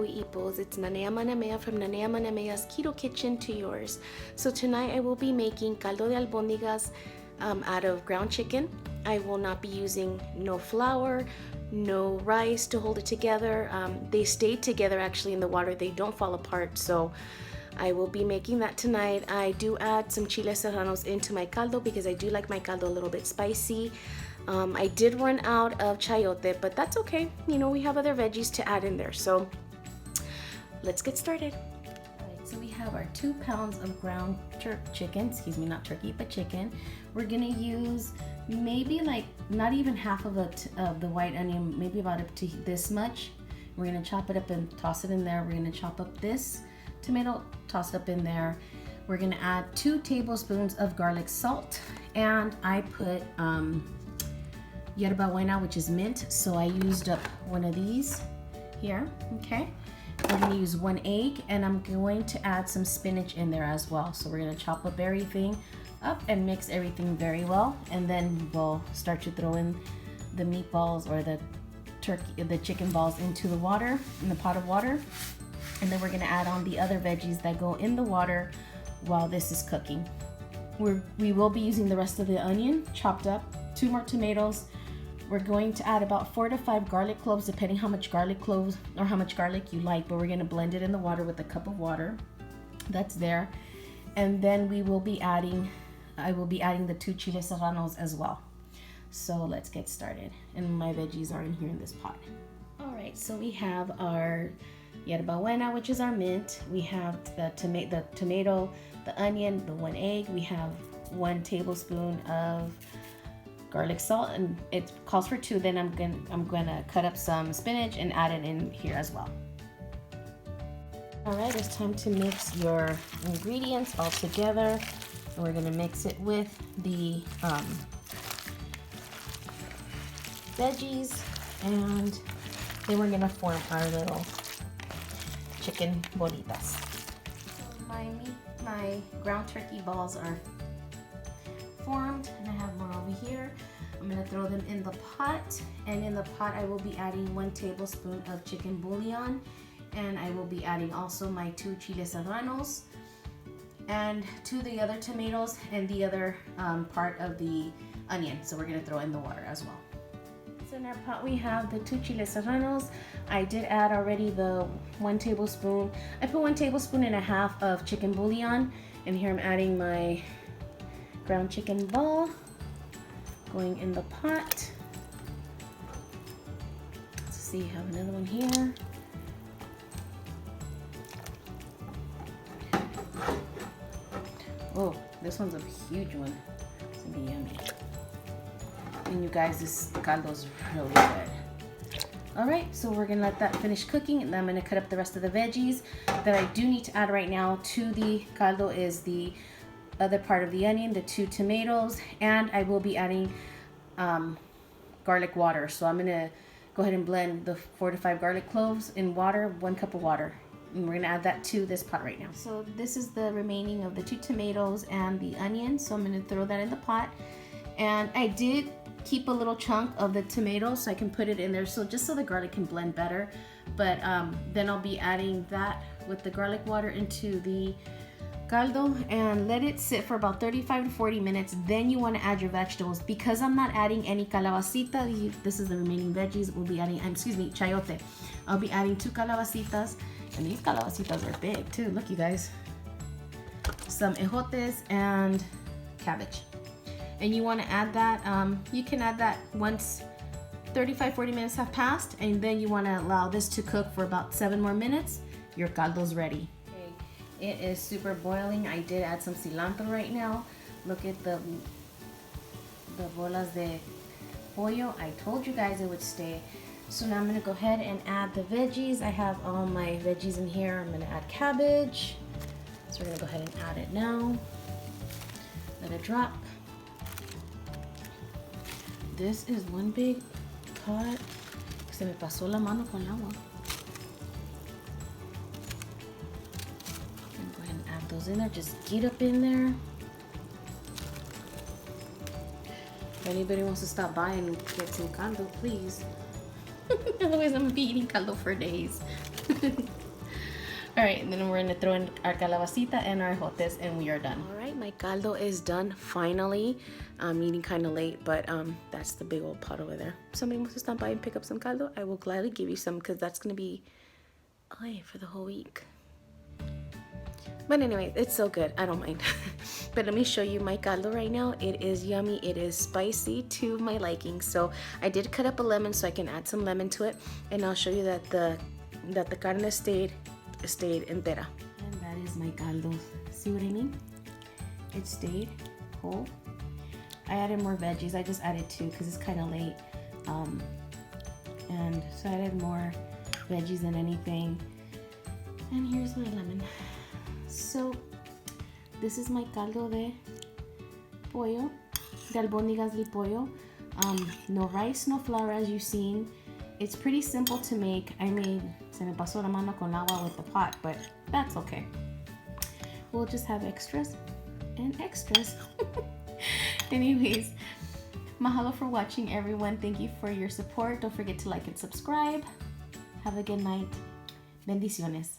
Ipos. It's Nanea Manamea from Nanea Manamea's Keto Kitchen to yours. So tonight I will be making caldo de albondigas out of ground chicken. I will not be using no flour, no rice to hold it together. They stay together actually in the water. They don't fall apart. So I will be making that tonight. I do add some chile serranos into my caldo because I do like my caldo a little bit spicy. I did run out of chayote, but that's okay. You know, we have other veggies to add in there. So let's get started. All right, so we have our 2 pounds of ground chicken, excuse me, not turkey, but chicken. We're gonna use maybe like not even half of the white onion, maybe about up to this much. We're gonna chop it up and toss it in there. We're gonna chop up this tomato, toss it up in there. We're gonna add 2 tablespoons of garlic salt, and I put Yerba buena, which is mint, so I used up one of these here. Okay, we're gonna use 1 egg, and I'm going to add some spinach in there as well. So we're gonna chop up everything up and mix everything very well, and then we'll start to throw in the meatballs or the chicken balls into the water, in the pot of water, and then we're gonna add on the other veggies that go in the water while this is cooking. We will be using the rest of the onion chopped up, 2 more tomatoes. We're going to add about 4 to 5 garlic cloves, depending how much garlic cloves or how much garlic you like, but we're gonna blend it in the water with a cup of water. That's there. And then I will be adding the 2 chile serranos as well. So let's get started. And my veggies are in here in this pot. All right, so we have our Yerba buena, which is our mint. We have the tomato, the onion, the 1 egg. We have 1 tablespoon of garlic salt, and it calls for 2. Then I'm gonna cut up some spinach and add it in here as well. All right, it's time to mix your ingredients all together. And we're gonna mix it with the veggies, and then we're gonna form our little chicken bolitas. So my ground turkey balls are formed, and I have more over here. I'm gonna throw them in the pot, and in the pot I will be adding 1 tablespoon of chicken bouillon, and I will be adding also my 2 chile serranos and 2 of the other tomatoes and the other part of the onion. So we're gonna throw in the water as well. So in our pot we have the 2 chile serranos. I did add already the 1 tablespoon. I put 1.5 tablespoons of chicken bouillon, and here I'm adding my ground chicken ball going in the pot. Let's see, I have another one here. Oh, this one's a huge one. It's gonna be yummy. And you guys, this caldo is really good. All right, so we're gonna let that finish cooking, and then I'm gonna cut up the rest of the veggies. That I do need to add right now to the caldo is the other part of the onion, the 2 tomatoes, and I will be adding garlic water. So I'm gonna go ahead and blend the 4 to 5 garlic cloves in water, 1 cup of water. And we're gonna add that to this pot right now. So this is the remaining of the 2 tomatoes and the onion. So I'm gonna throw that in the pot. And I did keep a little chunk of the tomato so I can put it in there, so just so the garlic can blend better. But then I'll be adding that with the garlic water into the caldo and let it sit for about 35 to 40 minutes. Then you want to add your vegetables. Because I'm not adding any calabasita, this is the remaining veggies, we'll be adding, chayote. I'll be adding 2 calabacitas, and these calabacitas are big too. Look, you guys. Some ejotes and cabbage. And you want to add that, you can add that once 35-40 minutes have passed, and then you want to allow this to cook for about 7 more minutes. Your caldo's ready. Okay, it is super boiling. I did add some cilantro right now. Look at the bolas de pollo. I told you guys it would stay. So now I'm going to go ahead and add the veggies. I have all my veggies in here. I'm going to add cabbage. So we're going to go ahead and add it now. Let it drop. This is 1 big pot. Se me pasó la mano con el agua. I'm going to go ahead and add those in there. Just get up in there. If anybody wants to stop by and get some caldo, please. Otherwise, I'm gonna be eating caldo for days. right, and then we're gonna throw in our calabacita and our ejotes, and we are done. All right, my caldo is done finally. I'm eating kind of late, but that's the big old pot over there. If somebody wants to stop by and pick up some caldo, I will gladly give you some, because that's gonna be for the whole week. But anyway, it's so good. I don't mind. But let me show you my caldo right now. It is yummy. It is spicy to my liking. So I did cut up a lemon so I can add some lemon to it, and I'll show you that the carne stayed entera. And that is my caldo. See what I mean? It stayed whole. I added more veggies. I just added 2 because it's kind of late. And so I added more veggies than anything. And here's my lemon. So this is my caldo de pollo, de albondigas de pollo. No rice, no flour, as you've seen. It's pretty simple to make. I made, se me pasó la mano con agua with the pot, but that's okay. We'll just have extras and extras. Anyways, mahalo for watching, everyone. Thank you for your support. Don't forget to like and subscribe. Have a good night. Bendiciones.